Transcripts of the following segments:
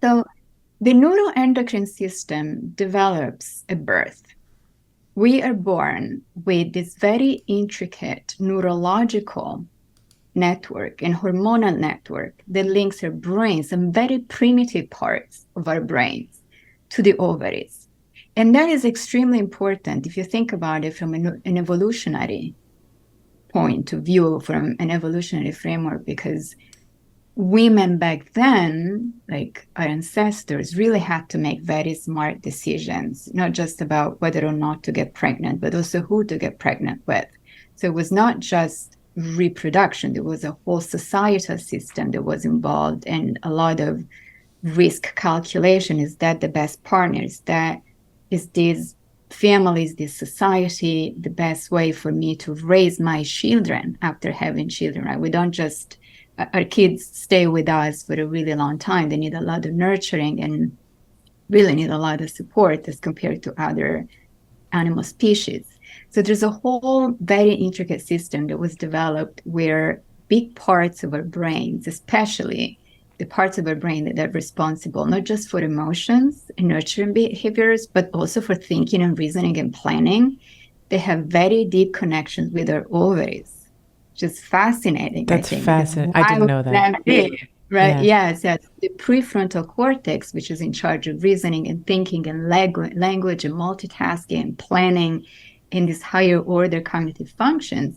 So the neuroendocrine system develops at birth. We are born with this very intricate neurological network and hormonal network that links our brains, some very primitive parts of our brains, to the ovaries. And that is extremely important if you think about it from an evolutionary point of view, from an evolutionary framework, because women back then, like our ancestors, really had to make very smart decisions, not just about whether or not to get pregnant, but also who to get pregnant with. So it was not just reproduction, there was a whole societal system that was involved and a lot of risk calculation. Is that the best partner? Is this family, is this society the best way for me to raise my children after having children, right? We don't just our kids stay with us for a really long time. They need a lot of nurturing and really need a lot of support as compared to other animal species. So there's a whole very intricate system that was developed where big parts of our brains, especially the parts of our brain that are responsible not just for emotions and nurturing behaviors, but also for thinking and reasoning and planning, they have very deep connections with our ovaries. Just fascinating, I That's think, because fascinating. I why didn't would know that. that be? Right? Yeah. Yes, yes. The prefrontal cortex, which is in charge of reasoning and thinking and language and multitasking and planning in these higher order cognitive functions,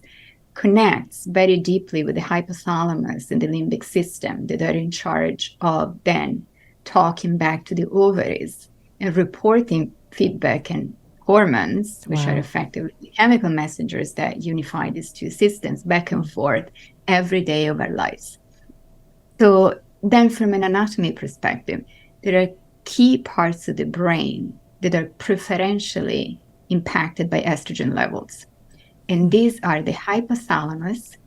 connects very deeply with the hypothalamus and the limbic system that are in charge of then talking back to the ovaries and reporting feedback and hormones, which are Wow. effectively chemical messengers that unify these two systems back and forth every day of our lives. So then from an anatomy perspective, there are key parts of the brain that are preferentially impacted by estrogen levels. And these are the hypothalamus,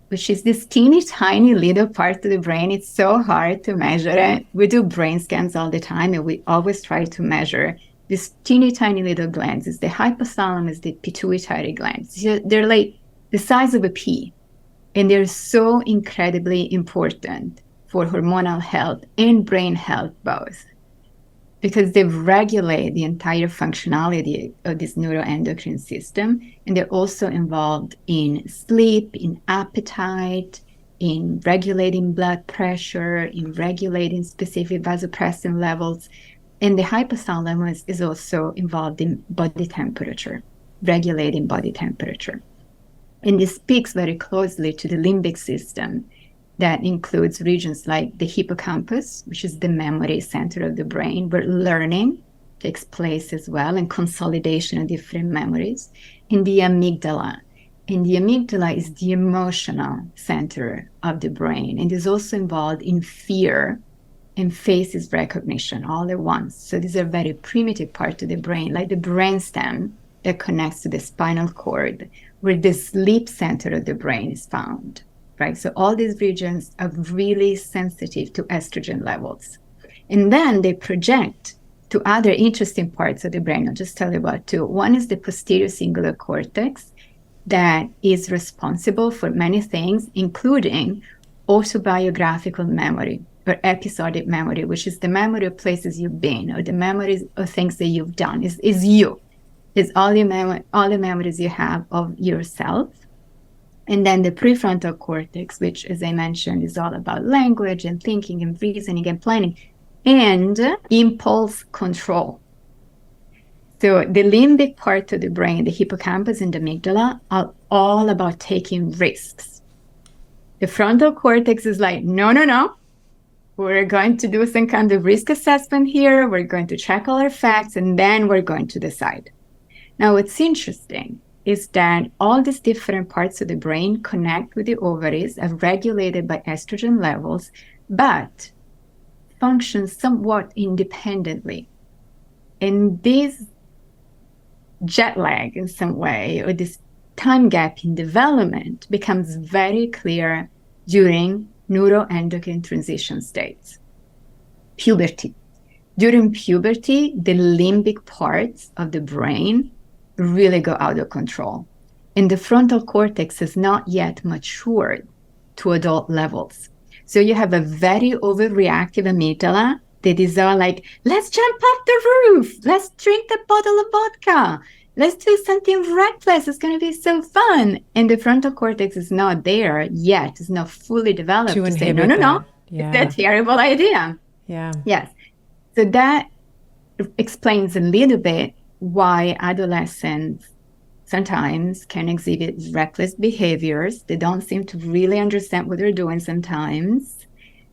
which is this teeny tiny little part of the brain. It's so hard to measure it. We do brain scans all the time, and we always try to measure this teeny tiny little glands. It's the hypothalamus, the pituitary glands. They're like the size of a pea, and they're so incredibly important for hormonal health and brain health both, because they regulate the entire functionality of this neuroendocrine system. And they're also involved in sleep, in appetite, in regulating blood pressure, in regulating specific vasopressin levels. And the hypothalamus is also involved in body temperature, regulating body temperature. And this speaks very closely to the limbic system that includes regions like the hippocampus, which is the memory center of the brain, where learning takes place as well and consolidation of different memories, and the amygdala. And the amygdala is the emotional center of the brain and is also involved in fear and faces recognition all at once. So these are very primitive parts of the brain, like the brainstem that connects to the spinal cord, where the sleep center of the brain is found, right? So all these regions are really sensitive to estrogen levels. And then they project to other interesting parts of the brain. I'll just tell you about two. One is the posterior cingulate cortex that is responsible for many things, including autobiographical memory or episodic memory, which is the memory of places you've been or the memories of things that you've done. Is you. It's all the memories you have of yourself. And then the prefrontal cortex, which, as I mentioned, is all about language and thinking and reasoning and planning and impulse control. So the limbic part of the brain, the hippocampus and the amygdala, are all about taking risks. The frontal cortex is like, no, no, no. We're going to do some kind of risk assessment here. We're going to check all our facts, and then we're going to decide. Now, what's interesting is that all these different parts of the brain connect with the ovaries, are regulated by estrogen levels, but function somewhat independently. And this jet lag in some way, or this time gap in development, becomes very clear during neuroendocrine transition states. Puberty. During puberty, the limbic parts of the brain really go out of control. And the frontal cortex has not yet matured to adult levels. So you have a very overreactive amygdala that is all like, let's jump off the roof, let's drink the bottle of vodka, let's do something reckless, it's going to be so fun. And the frontal cortex is not there yet, it's not fully developed to say, no, Yeah. it's a terrible idea. Yeah. Yes. So that explains a little bit why adolescents sometimes can exhibit reckless behaviors. They don't seem to really understand what they're doing sometimes.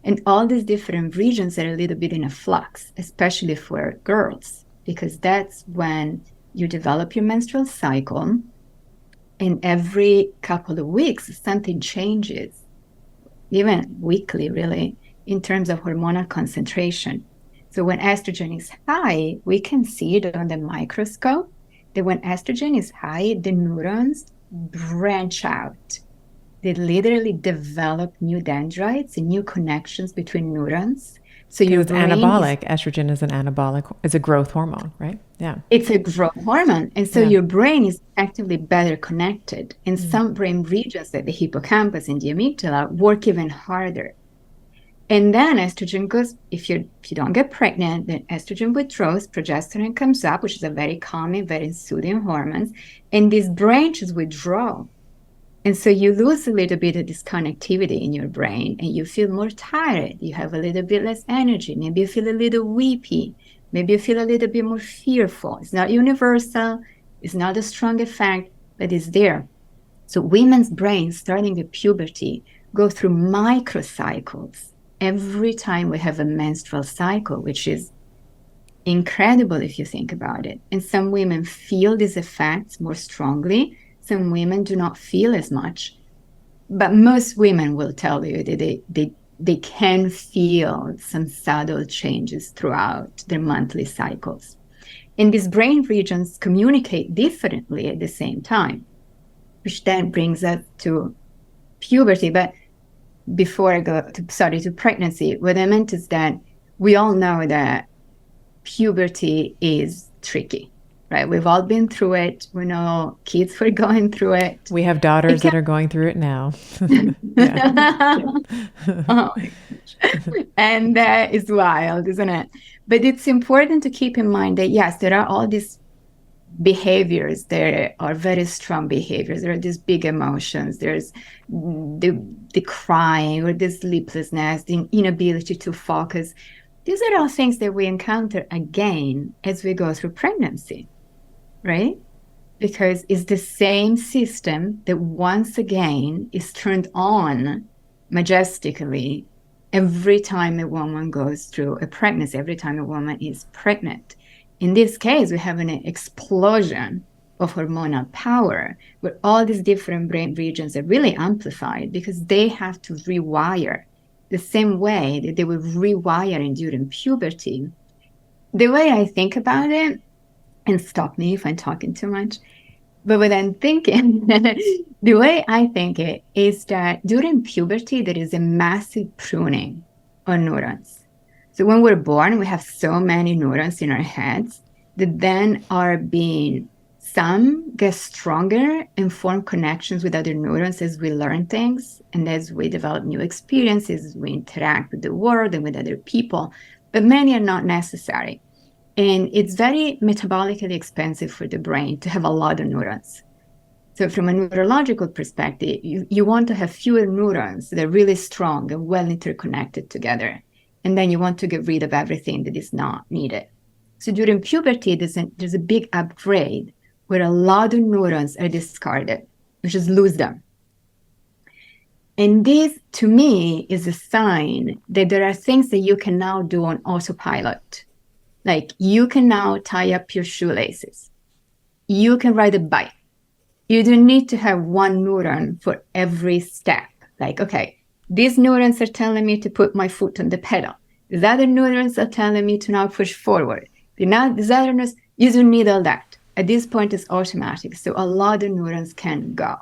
And all these different regions are a little bit in a flux, especially for girls, because that's when you develop your menstrual cycle. And every couple of weeks, something changes, even weekly, really, in terms of hormonal concentration. So when estrogen is high, we can see it on the microscope that when estrogen is high, the neurons branch out. They literally develop new dendrites and new connections between neurons. So your Because it's brain is, anabolic. Estrogen is an anabolic, is a growth hormone, right? Yeah. it's a growth hormone. And so Yeah. your brain is actively better connected. And some brain regions like the hippocampus and the amygdala work even harder. And then estrogen goes, if you don't get pregnant, then estrogen withdraws, progesterone comes up, which is a very calming, very soothing hormone. And these branches withdraw. And so you lose a little bit of this connectivity in your brain and you feel more tired. You have a little bit less energy. Maybe you feel a little weepy. Maybe you feel a little bit more fearful. It's not universal. It's not a strong effect, but it's there. So women's brains starting at puberty go through microcycles every time we have a menstrual cycle, which is incredible if you think about it. And some women feel these effects more strongly. Some women do not feel as much, but most women will tell you that they can feel some subtle changes throughout their monthly cycles. And these brain regions communicate differently at the same time, which then brings us to puberty. But before I go to pregnancy, what I meant is that we all know that puberty is tricky, right? We've all been through it. We know kids were going through it. We have daughters that are going through it now. Oh my gosh. And that is wild, isn't it? But it's important to keep in mind that, yes, there are all these behaviors. There are very strong behaviors. There are these big emotions. There's the crying or the sleeplessness, the inability to focus. These are all things that we encounter again as we go through pregnancy, right? Because it's the same system that once again is turned on majestically every time a woman goes through a pregnancy, every time a woman is pregnant. In this case, we have an explosion of hormonal power where all these different brain regions are really amplified because they have to rewire the same way that they were rewiring during puberty. The way I think about it, and stop me if I'm talking too much, but what I'm thinking, the way I think it is that during puberty, there is a massive pruning on neurons. So when we're born, we have so many neurons in our heads that then are being, some get stronger and form connections with other neurons as we learn things and as we develop new experiences, as we interact with the world and with other people, but many are not necessary. And it's very metabolically expensive for the brain to have a lot of neurons. So from a neurological perspective, you want to have fewer neurons that are really strong and well interconnected together. And then you want to get rid of everything that is not needed. So during puberty, there's a big upgrade where a lot of neurons are discarded. You just lose them. And this, to me, is a sign that there are things that you can now do on autopilot. Like you can now tie up your shoelaces. You can ride a bike. You don't need to have one neuron for every step. Like, okay, these neurons are telling me to put my foot on the pedal. These other neurons are telling me to now push forward. These other neurons, you don't need all that. At this point, it's automatic. So a lot of neurons can go.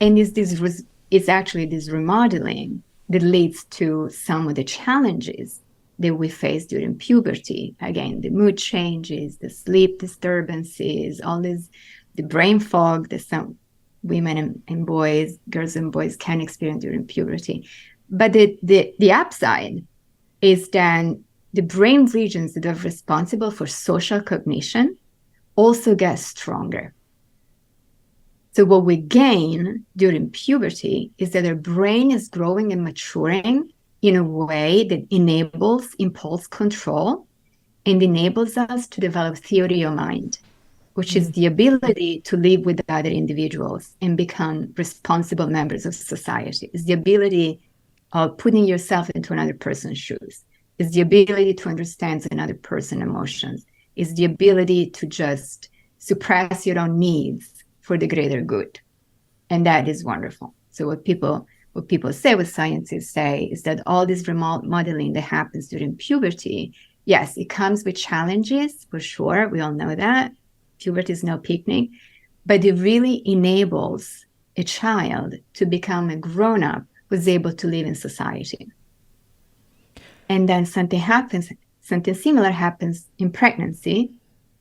And it's actually this remodeling that leads to some of the challenges that we face during puberty. Again, the mood changes, the sleep disturbances, all this, the brain fog that some women and boys, girls and boys can experience during puberty. But the upside is then the brain regions that are responsible for social cognition also get stronger. So what we gain during puberty is that our brain is growing and maturing in a way that enables impulse control and enables us to develop theory of mind, which is the ability to live with other individuals and become responsible members of society. It's the ability of putting yourself into another person's shoes. It's the ability to understand another person's emotions. It's the ability to just suppress your own needs for the greater good. And that is wonderful. So what people say, what scientists say, is that all this remodeling that happens during puberty, yes, it comes with challenges, for sure. We all know that. Puberty is no picnic, but it really enables a child to become a grown-up who's able to live in society. And then something similar happens in pregnancy,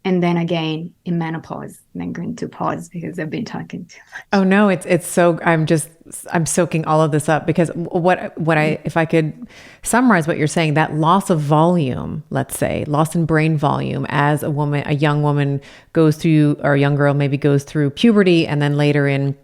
and then again in menopause. And I'm going to pause because I've been talking too much. Oh no, it's so, I'm soaking all of this up, because if I could summarize what you're saying, that loss of volume, let's say, loss in brain volume as a young woman goes through, or a young girl maybe goes through puberty, and then later in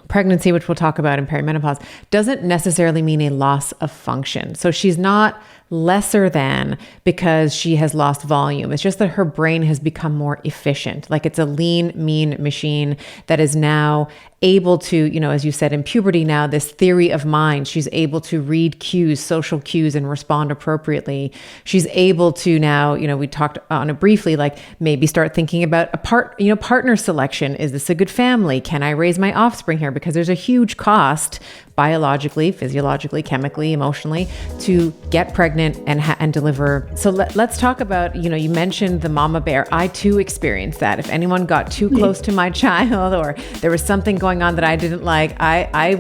pregnancy, which we'll talk about in perimenopause, doesn't necessarily mean a loss of function. So she's not lesser than because she has lost volume. It's just that her brain has become more efficient. Like it's a lean, mean machine that is now able to, as you said, in puberty now, this theory of mind, she's able to read cues, social cues, and respond appropriately. She's able to now, we talked on it briefly, like maybe start thinking about partner selection. Is this a good family? Can I raise my offspring here? Because there's a huge cost biologically, physiologically, chemically, emotionally, to get pregnant and deliver. So let's talk about, you mentioned the mama bear. I too experienced that. If anyone got too close to my child, or there was something going on that I didn't like, I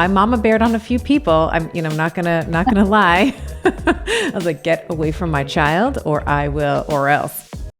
mama beared on a few people. I'm not gonna lie. I was like, get away from my child, or I will, or else.